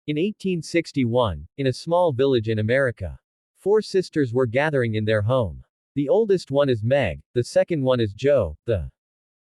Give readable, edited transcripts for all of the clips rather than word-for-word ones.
In 1861, in a small village in America, four sisters were gathering in their home. The oldest one is Meg, the second one is Jo, the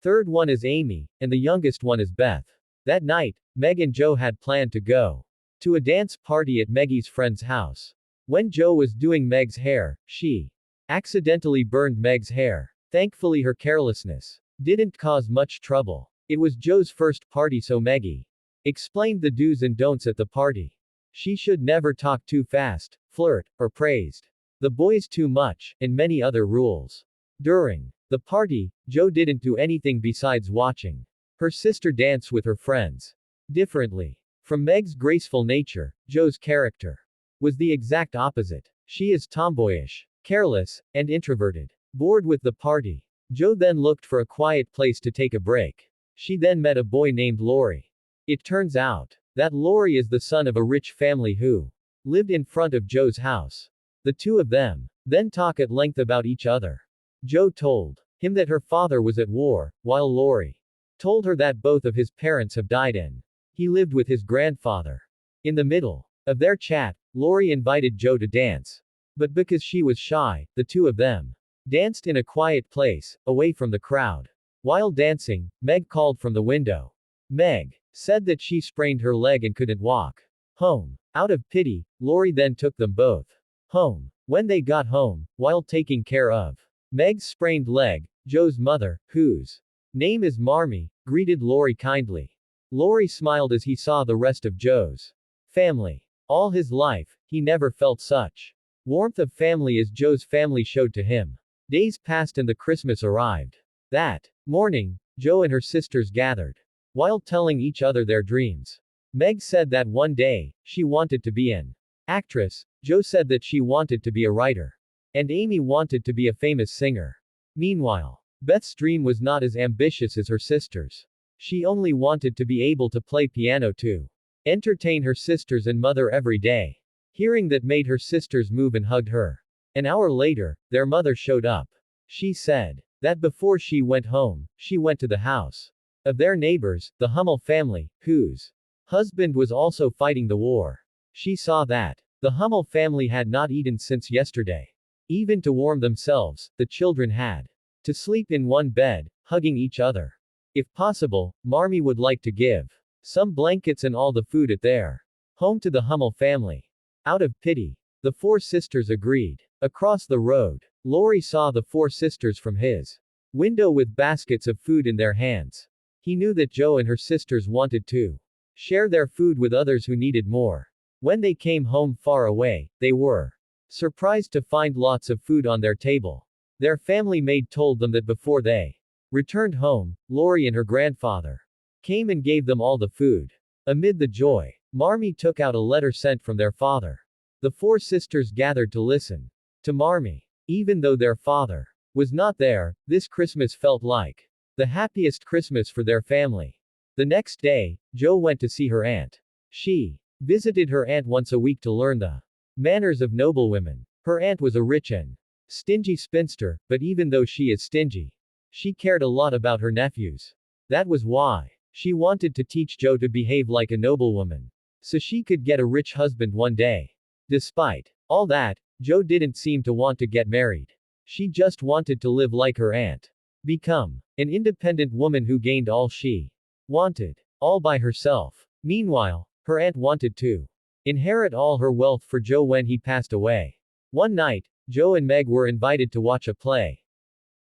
third one is Amy, and the youngest one is Beth. That night, Meg and Jo had planned to go to a dance party at Maggie's friend's house. When Jo was doing Meg's hair, she accidentally burned Meg's hair. Thankfully, her carelessness didn't cause much trouble. It was Jo's first party, so Maggie explained the do's and don'ts at the party. She should never talk too fast, flirt, or praised the boys too much, and many other rules. During the party, Jo didn't do anything besides watching her sister dance with her friends. Differently from Meg's graceful nature, Jo's character was the exact opposite. She is tomboyish, careless, and introverted. Bored with the party, Jo then looked for a quiet place to take a break. She then met a boy named Laurie. It turns out that Laurie is the son of a rich family who lived in front of Jo's house. The two of them then talk at length about each other. Jo told him that her father was at war, while Laurie told her that both of his parents have died and he lived with his grandfather. In the middle of their chat, Laurie invited Jo to dance. But because she was shy, the two of them danced in a quiet place, away from the crowd. While dancing, Meg called from the window. Meg said that she sprained her leg and couldn't walk home. Out of pity, Laurie then took them both home. When they got home, while taking care of Meg's sprained leg, Jo's mother, whose name is Marmee, greeted Laurie kindly. Laurie smiled as he saw the rest of Jo's family. All his life, he never felt such warmth of family as Jo's family showed to him. Days passed and the Christmas arrived. That morning, Jo and her sisters gathered. While telling each other their dreams, Meg said that one day, she wanted to be an actress, Jo said that she wanted to be a writer, and Amy wanted to be a famous singer. Meanwhile, Beth's dream was not as ambitious as her sister's. She only wanted to be able to play piano to entertain her sisters and mother every day. Hearing that made her sisters move and hugged her. An hour later, their mother showed up. She said that before she went home, she went to the house of their neighbors, the Hummel family, whose husband was also fighting the war. She saw that the Hummel family had not eaten since yesterday. Even to warm themselves, the children had to sleep in one bed, hugging each other. If possible, Marmee would like to give some blankets and all the food at their home to the Hummel family. Out of pity, the four sisters agreed. Across the road, Laurie saw the four sisters from his window with baskets of food in their hands. He knew that Jo and her sisters wanted to share their food with others who needed more. When they came home far away, they were surprised to find lots of food on their table. Their family maid told them that before they returned home, Laurie and her grandfather came and gave them all the food. Amid the joy, Marmee took out a letter sent from their father. The four sisters gathered to listen to Marmee. Even though their father was not there, this Christmas felt like the happiest Christmas for their family. The next day, Jo went to see her aunt. She visited her aunt once a week to learn the manners of noblewomen. Her aunt was a rich and stingy spinster, but even though she is stingy, she cared a lot about her nephews. That was why she wanted to teach Jo to behave like a noblewoman, so she could get a rich husband one day. Despite all that, Jo didn't seem to want to get married. She just wanted to live like her aunt. Become an independent woman who gained all she wanted, all by herself. Meanwhile, her aunt wanted to inherit all her wealth for Jo when he passed away. One night, Jo and Meg were invited to watch a play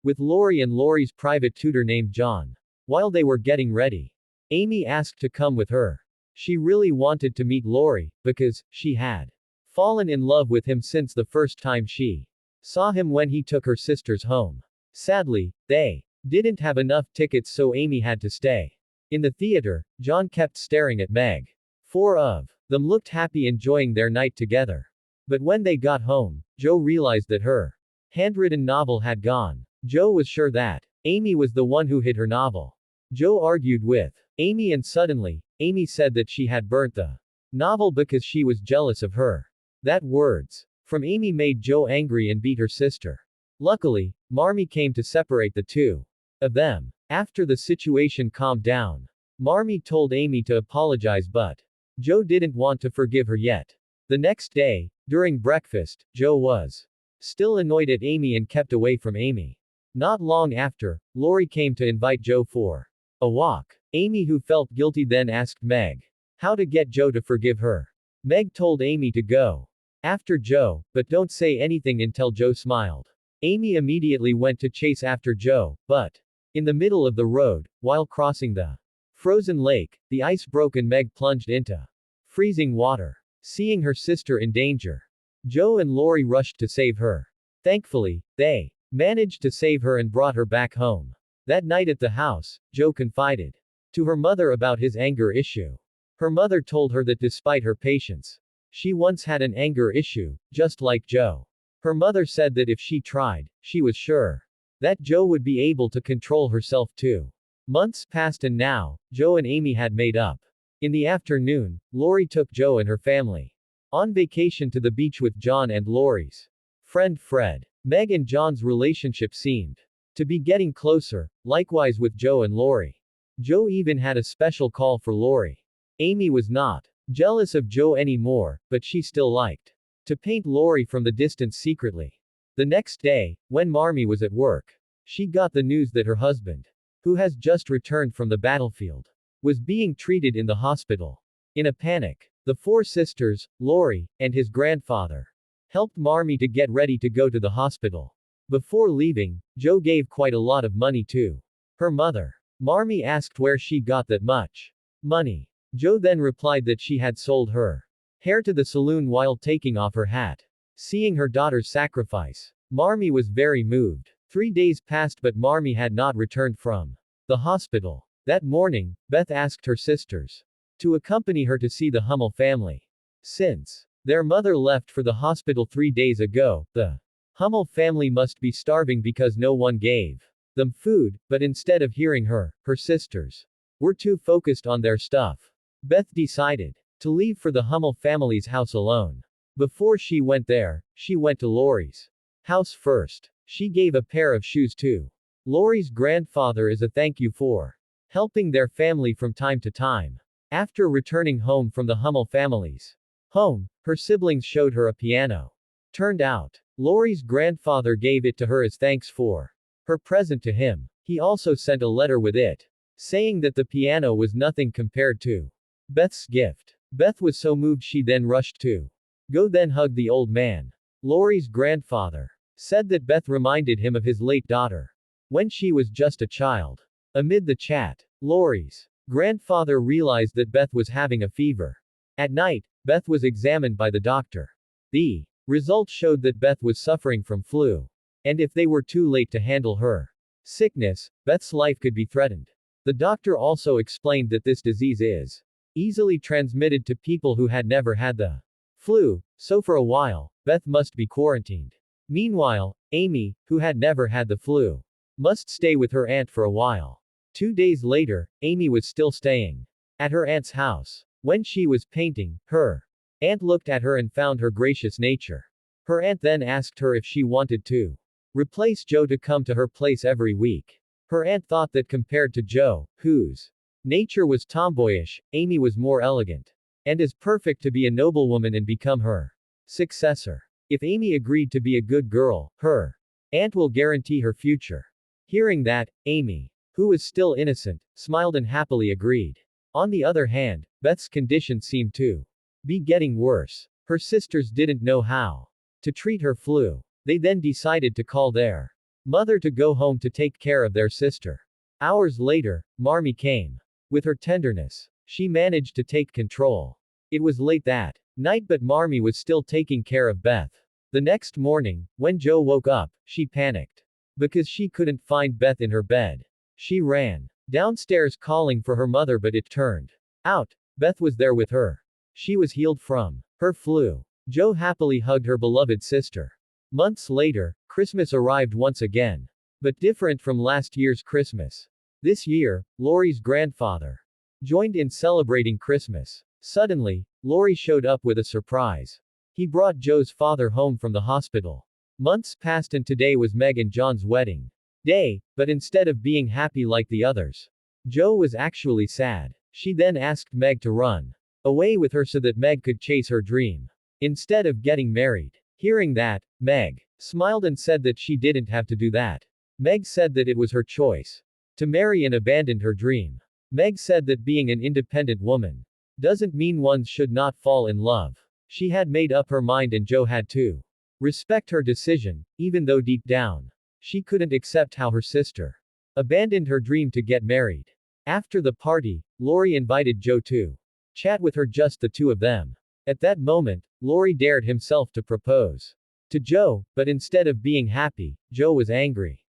with Laurie and Laurie's private tutor named John. While they were getting ready, Amy asked to come with her. She really wanted to meet Laurie, because she had fallen in love with him since the first time she saw him when he took her sisters home. Sadly, they didn't have enough tickets, so Amy had to stay. In the theater, John kept staring at Meg. Four of them looked happy enjoying their night together. But when they got home, Jo realized that her handwritten novel had gone. Jo was sure that Amy was the one who hid her novel. Jo argued with Amy and suddenly, Amy said that she had burnt the novel because she was jealous of her. That words from Amy made Jo angry and beat her sister. Luckily, Marmee came to separate the two of them. After the situation calmed down, Marmee told Amy to apologize, but Joe didn't want to forgive her yet. The next day, during breakfast, Joe was still annoyed at Amy and kept away from Amy. Not long after, Lori came to invite Joe for a walk. Amy, who felt guilty, then asked Meg how to get Joe to forgive her. Meg told Amy to go after Joe, but don't say anything until Joe smiled. Amy immediately went to chase after Joe, but in the middle of the road, while crossing the frozen lake, the ice broke and Meg plunged into freezing water. Seeing her sister in danger, Joe and Lori rushed to save her. Thankfully, they managed to save her and brought her back home. That night at the house, Joe confided to her mother about his anger issue. Her mother told her that despite her patience, she once had an anger issue, just like Joe. Her mother said that if she tried, she was sure that Joe would be able to control herself too. Months passed and now, Joe and Amy had made up. In the afternoon, Lori took Joe and her family on vacation to the beach with John and Lori's friend Fred. Meg and John's relationship seemed to be getting closer, likewise with Joe and Lori. Joe even had a special call for Lori. Amy was not jealous of Joe anymore, but she still liked to paint Lori from the distance secretly. The next day, when Marmee was at work, she got the news that her husband, who has just returned from the battlefield, was being treated in the hospital. In a panic, the four sisters, Lori, and his grandfather, helped Marmee to get ready to go to the hospital. Before leaving, Joe gave quite a lot of money to her mother. Marmee asked where she got that much money. Joe then replied that she had sold her hair to the saloon while taking off her hat. Seeing her daughter's sacrifice, Marmee was very moved. 3 days passed but Marmee had not returned from the hospital. That morning, Beth asked her sisters to accompany her to see the Hummel family. Since their mother left for the hospital 3 days ago, the Hummel family must be starving because no one gave them food, but instead of hearing her, her sisters were too focused on their stuff. Beth decided to leave for the Hummel family's house alone. Before she went there, she went to Lori's house first. She gave a pair of shoes to Lori's grandfather as a thank you for helping their family from time to time. After returning home from the Hummel family's home, her siblings showed her a piano. Turned out, Lori's grandfather gave it to her as thanks for her present to him. He also sent a letter with it, saying that the piano was nothing compared to Beth's gift. Beth was so moved she then rushed to go then hug the old man. Lori's grandfather said that Beth reminded him of his late daughter when she was just a child. Amid the chat, Lori's grandfather realized that Beth was having a fever. At night, Beth was examined by the doctor. The results showed that Beth was suffering from flu. And if they were too late to handle her sickness, Beth's life could be threatened. The doctor also explained that this disease is easily transmitted to people who had never had the flu, so for a while, Beth must be quarantined. Meanwhile, Amy, who had never had the flu, must stay with her aunt for a while. 2 days later, Amy was still staying at her aunt's house. When she was painting, her aunt looked at her and found her gracious nature. Her aunt then asked her if she wanted to replace Joe to come to her place every week. Her aunt thought that compared to Joe, whose nature was tomboyish, Amy was more elegant and is perfect to be a noblewoman and become her successor. If Amy agreed to be a good girl, her aunt will guarantee her future. Hearing that, Amy, who was still innocent, smiled and happily agreed. On the other hand, Beth's condition seemed to be getting worse. Her sisters didn't know how to treat her flu. They then decided to call their mother to go home to take care of their sister. Hours later, Marmee came. With her tenderness, she managed to take control. It was late that night but Marmee was still taking care of Beth. The next morning, when Joe woke up, she panicked because she couldn't find Beth in her bed. She ran downstairs calling for her mother but it turned out Beth was there with her. She was healed from her flu. Joe happily hugged her beloved sister. Months later, Christmas arrived once again. But different from last year's Christmas. This year, Lori's grandfather joined in celebrating Christmas. Suddenly, Lori showed up with a surprise. He brought Joe's father home from the hospital. Months passed and today was Meg and John's wedding day, but instead of being happy like the others, Joe was actually sad. She then asked Meg to run away with her so that Meg could chase her dream. Instead of getting married. Hearing that, Meg smiled and said that she didn't have to do that. Meg said that it was her choice to marry and abandoned her dream. Meg said that being an independent woman doesn't mean one should not fall in love. She had made up her mind and Joe had to respect her decision, even though deep down, she couldn't accept how her sister abandoned her dream to get married. After the party, Lori invited Joe to chat with her, just the two of them. At that moment, Lori dared himself to propose to Joe, but instead of being happy, Joe was angry.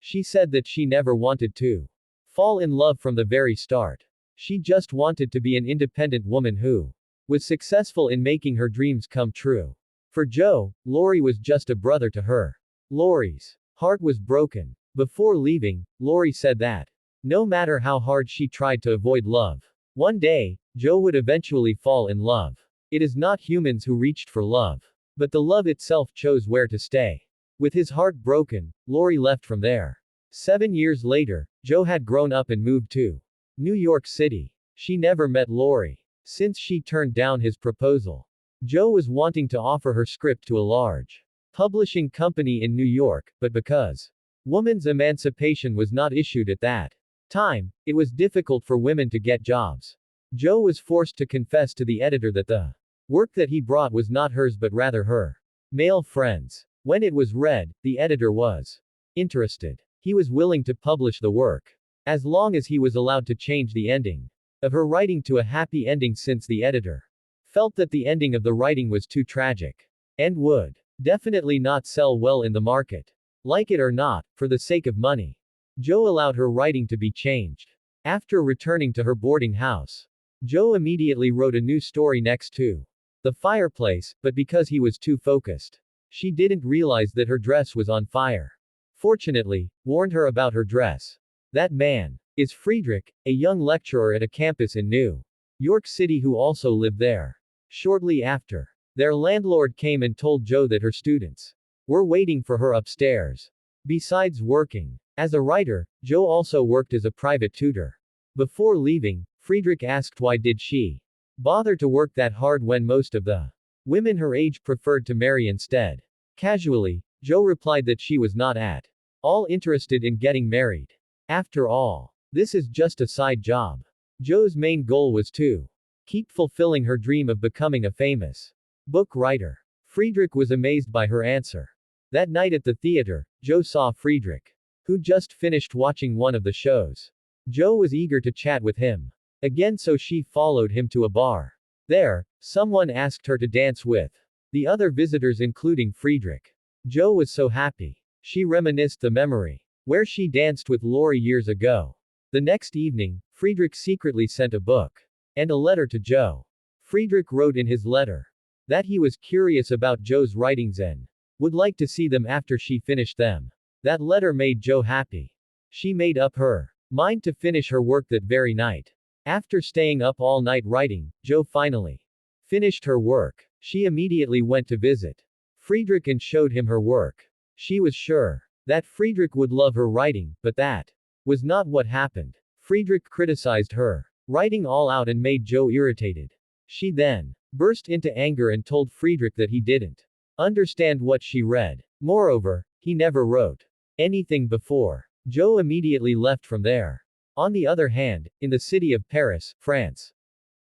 She said that she never wanted to fall in love from the very start. She just wanted to be an independent woman who was successful in making her dreams come true. For Joe, Lori was just a brother to her. Lori's heart was broken. Before leaving, Lori said that no matter how hard she tried to avoid love, one day, Joe would eventually fall in love. It is not humans who reached for love, but the love itself chose where to stay. With his heart broken, Lori left from there. 7 years later, Joe had grown up and moved to New York City. She never met Lori since she turned down his proposal. Joe was wanting to offer her script to a large publishing company in New York, but because women's emancipation was not issued at that time, it was difficult for women to get jobs. Joe was forced to confess to the editor that the work that he brought was not hers but rather her male friends. When it was read, the editor was interested. He was willing to publish the work, as long as he was allowed to change the ending of her writing to a happy ending, since the editor felt that the ending of the writing was too tragic and would definitely not sell well in the market. Like it or not, for the sake of money, Joe allowed her writing to be changed. After returning to her boarding house, Joe immediately wrote a new story next to the fireplace, but because he was too focused, she didn't realize that her dress was on fire. Fortunately, warned her about her dress. That man is Friedrich, a young lecturer at a campus in New York City who also lived there. Shortly after, their landlord came and told Joe that her students were waiting for her upstairs. Besides working as a writer, Joe also worked as a private tutor. Before leaving, Friedrich asked why did she bother to work that hard when most of the women her age preferred to marry instead. Casually, Joe replied that she was not at all interested in getting married. After all, this is just a side job. Joe's main goal was to keep fulfilling her dream of becoming a famous book writer. Friedrich was amazed by her answer. That night at the theater, Joe saw Friedrich, who just finished watching one of the shows. Joe was eager to chat with him again, so she followed him to a bar. There, someone asked her to dance with the other visitors, including Friedrich. Joe was so happy. She reminisced the memory where she danced with Lori years ago. The next evening, Friedrich secretly sent a book and a letter to Joe. Friedrich wrote in his letter that he was curious about Joe's writings and would like to see them after she finished them. That letter made Joe happy. She made up her mind to finish her work that very night. After staying up all night writing, Joe finally finished her work. She immediately went to visit Friedrich and showed him her work. She was sure that Friedrich would love her writing, but that was not what happened. Friedrich criticized her writing all out and made Joe irritated. She then burst into anger and told Friedrich that he didn't understand what she read. Moreover, he never wrote anything before. Joe immediately left from there. On the other hand, in the city of Paris, France,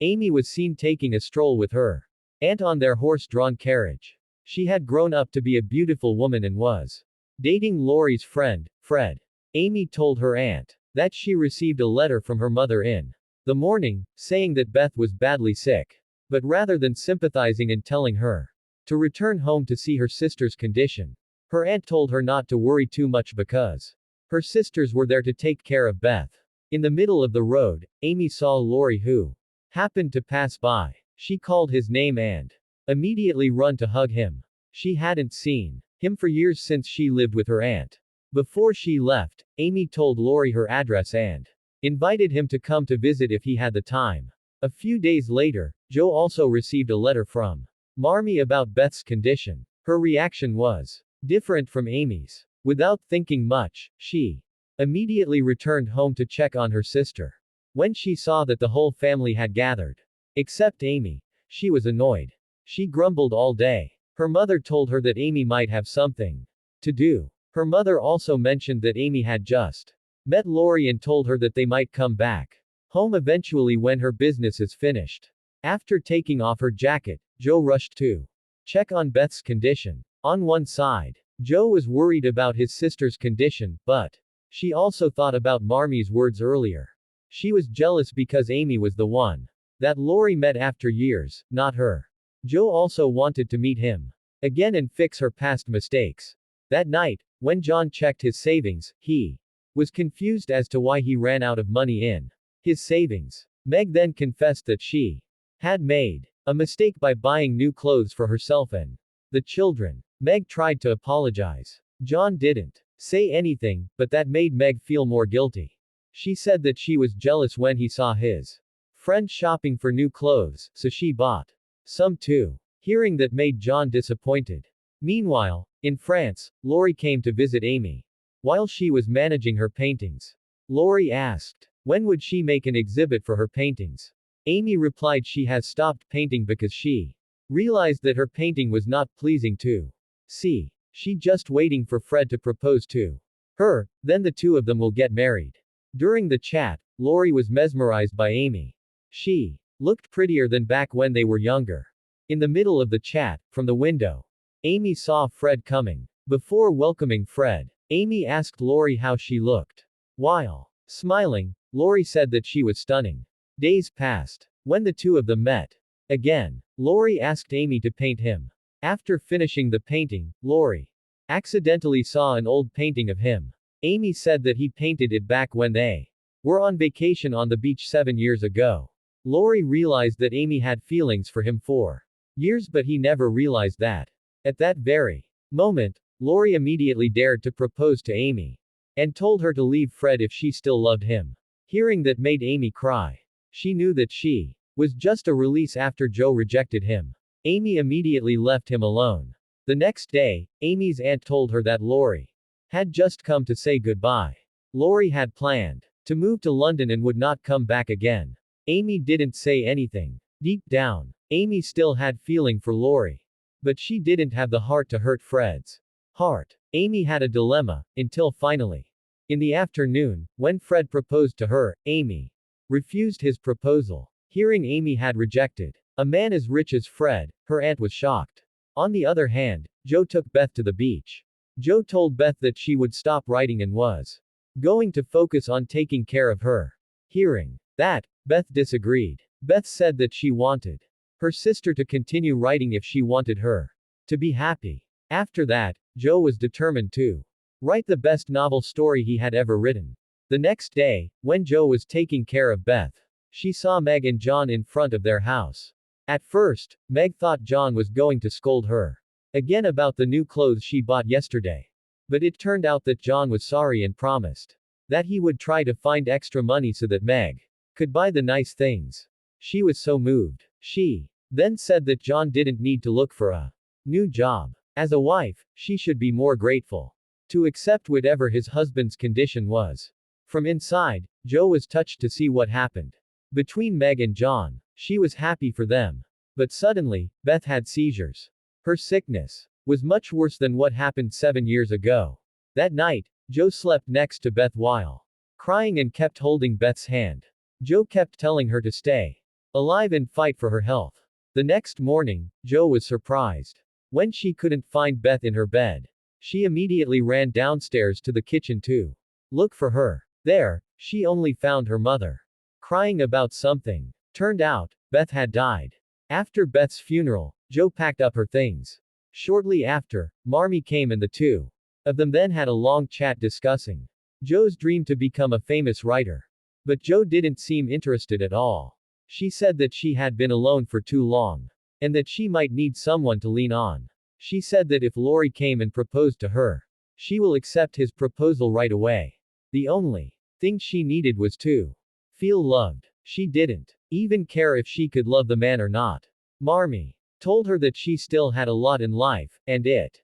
Amy was seen taking a stroll with her aunt on their horse-drawn carriage. She had grown up to be a beautiful woman and was dating Lori's friend, Fred. Amy told her aunt that she received a letter from her mother in the morning, saying that Beth was badly sick. But rather than sympathizing and telling her to return home to see her sister's condition, her aunt told her not to worry too much because her sisters were there to take care of Beth. In the middle of the road, Amy saw Lori, who happened to pass by. She called his name and immediately run to hug him. She hadn't seen him for years since she lived with her aunt. Before she left, Amy told Lori her address and invited him to come to visit if he had the time. A few days later, Joe also received a letter from Marmee about Beth's condition. Her reaction was different from Amy's. Without thinking much, she immediately returned home to check on her sister. When she saw that the whole family had gathered Except Amy. She was annoyed. She grumbled all day. Her mother told her that Amy might have something to do. Her mother also mentioned that Amy had just met Lori and told her that they might come back home eventually when her business is finished. After taking off her jacket, Joe rushed to check on Beth's condition. On one side, Joe was worried about his sister's condition, but she also thought about Marmy's words earlier. She was jealous because Amy was the one that Lori met after years, not her. Joe also wanted to meet him again and fix her past mistakes. That night, when John checked his savings, he was confused as to why he ran out of money in his savings. Meg then confessed that she had made a mistake by buying new clothes for herself and the children. Meg tried to apologize. John didn't say anything, but that made Meg feel more guilty. She said that she was jealous when he saw his friend shopping for new clothes, so she bought some too. Hearing that made John disappointed. Meanwhile, in France, Lori came to visit Amy. While she was managing her paintings, Lori asked, when would she make an exhibit for her paintings? Amy replied she has stopped painting because she realized that her painting was not pleasing to see. She just waiting for Fred to propose to her, then the two of them will get married. During the chat, Lori was mesmerized by Amy. She looked prettier than back when they were younger. In the middle of the chat, from the window, Amy saw Fred coming. Before welcoming Fred, Amy asked Lori how she looked. While smiling, Lori said that she was stunning. Days passed. When the two of them met again, Lori asked Amy to paint him. After finishing the painting, Lori accidentally saw an old painting of him. Amy said that he painted it back when they were on vacation on the beach 7 years ago. Lori realized that Amy had feelings for him for years, but he never realized that. At that very moment, Lori immediately dared to propose to Amy and told her to leave Fred if she still loved him. Hearing that made Amy cry. She knew that she was just a release after Joe rejected him. Amy immediately left him alone. The next day, Amy's aunt told her that Lori had just come to say goodbye. Lori had planned to move to London and would not come back again. Amy didn't say anything. Deep down, Amy still had feeling for Lori. But she didn't have the heart to hurt Fred's heart. Amy had a dilemma, until finally. In the afternoon, when Fred proposed to her, Amy refused his proposal. Hearing Amy had rejected a man as rich as Fred, her aunt was shocked. On the other hand, Joe took Beth to the beach. Joe told Beth that she would stop writing and was going to focus on taking care of her. Hearing that, Beth disagreed. Beth said that she wanted her sister to continue writing if she wanted her to be happy. After that, Joe was determined to write the best novel story he had ever written. The next day, when Joe was taking care of Beth, she saw Meg and John in front of their house. At first, Meg thought John was going to scold her again about the new clothes she bought yesterday. But it turned out that John was sorry and promised that he would try to find extra money so that Meg could buy the nice things. She was so moved. She then said that John didn't need to look for a new job. As a wife, she should be more grateful to accept whatever his husband's condition was. From inside, Joe was touched to see what happened between Meg and John. She was happy for them. But suddenly, Beth had seizures. Her sickness was much worse than what happened 7 years ago. That night, Joe slept next to Beth while crying and kept holding Beth's hand. Joe kept telling her to stay alive and fight for her health. The next morning, Joe was surprised when she couldn't find Beth in her bed. She immediately ran downstairs to the kitchen to look for her. There, she only found her mother crying about something. Turned out, Beth had died. After Beth's funeral, Joe packed up her things. Shortly after, Marmy came and the two of them then had a long chat discussing Joe's dream to become a famous writer. But Joe didn't seem interested at all. She said that she had been alone for too long, and that she might need someone to lean on. She said that if Lori came and proposed to her, she will accept his proposal right away. The only thing she needed was to feel loved. She didn't even care if she could love the man or not. Marmy told her that she still had a lot in life, and it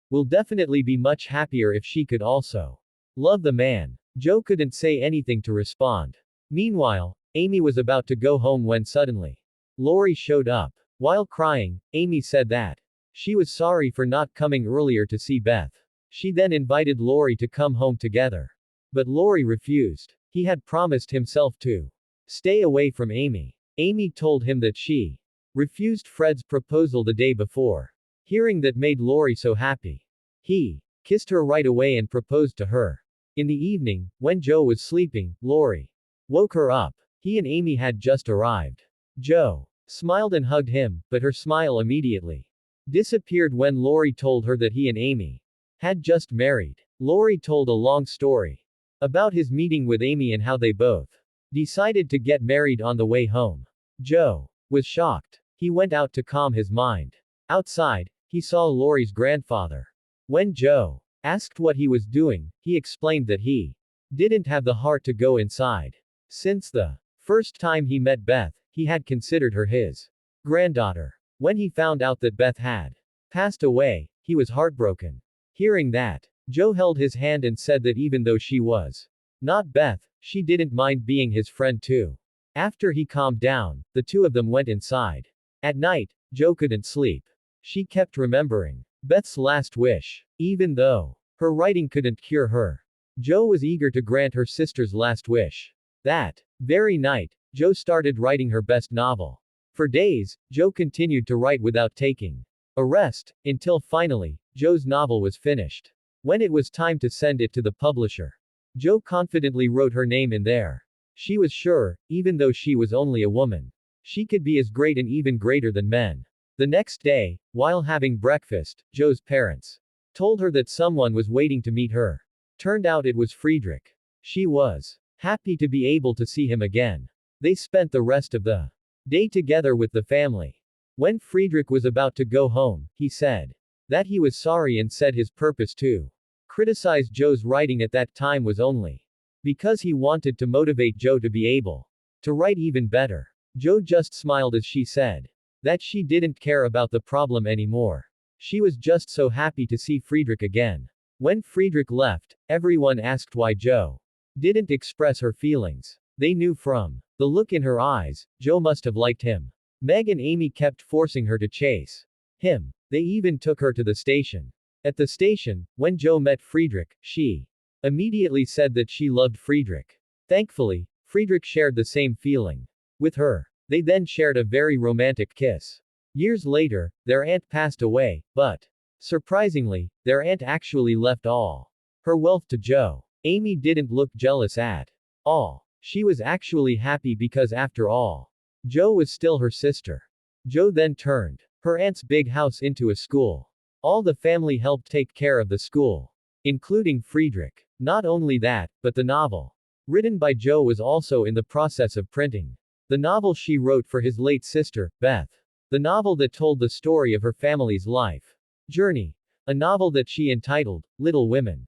will definitely be much happier if she could also love the man. Joe couldn't say anything to respond. Meanwhile, Amy was about to go home when suddenly Lori showed up. While crying, Amy said that she was sorry for not coming earlier to see Beth. She then invited Lori to come home together. But Lori refused. He had promised himself to stay away from Amy. Amy told him that she refused Fred's proposal the day before. Hearing that made Lori so happy. He kissed her right away and proposed to her. In the evening, when Joe was sleeping, Lori woke her up. He and Amy had just arrived. Joe smiled and hugged him, but her smile immediately disappeared when Lori told her that he and Amy had just married. Lori told a long story about his meeting with Amy and how they both decided to get married on the way home. Joe was shocked. He went out to calm his mind. Outside, he saw Lori's grandfather. When Joe asked what he was doing, he explained that he didn't have the heart to go inside. Since the first time he met Beth, he had considered her his granddaughter. When he found out that Beth had passed away, he was heartbroken. Hearing that, Joe held his hand and said that even though she was not Beth, she didn't mind being his friend too. After he calmed down, the two of them went inside. At night, Joe couldn't sleep. She kept remembering Beth's last wish. Even though her writing couldn't cure her, Joe was eager to grant her sister's last wish. That very night, Joe started writing her best novel. For days, Joe continued to write without taking a rest, until finally, Joe's novel was finished. When it was time to send it to the publisher, Joe confidently wrote her name in there. She was sure, even though she was only a woman, she could be as great and even greater than men. The next day, while having breakfast, Joe's parents told her that someone was waiting to meet her. Turned out it was Friedrich. She was happy to be able to see him again. They spent the rest of the day together with the family. When Friedrich was about to go home, he said that he was sorry and said his purpose to criticize Joe's writing at that time was only because he wanted to motivate Joe to be able to write even better. Joe just smiled as she said that she didn't care about the problem anymore. She was just so happy to see Friedrich again. When Friedrich left, everyone asked why Joe didn't express her feelings. They knew from the look in her eyes, Joe must have liked him. Meg and Amy kept forcing her to chase him. They even took her to the station. At the station, when Joe met Friedrich, she immediately said that she loved Friedrich. Thankfully, Friedrich shared the same feeling with her. They then shared a very romantic kiss. Years later, their aunt passed away, but surprisingly, their aunt actually left all her wealth to Joe. Amy didn't look jealous at all. She was actually happy because after all, Joe was still her sister. Joe then turned her aunt's big house into a school. All the family helped take care of the school, including Friedrich. Not only that, but the novel written by Joe was also in the process of printing. The novel she wrote for his late sister, Beth. The novel that told the story of her family's life journey. A novel that she entitled, Little Women.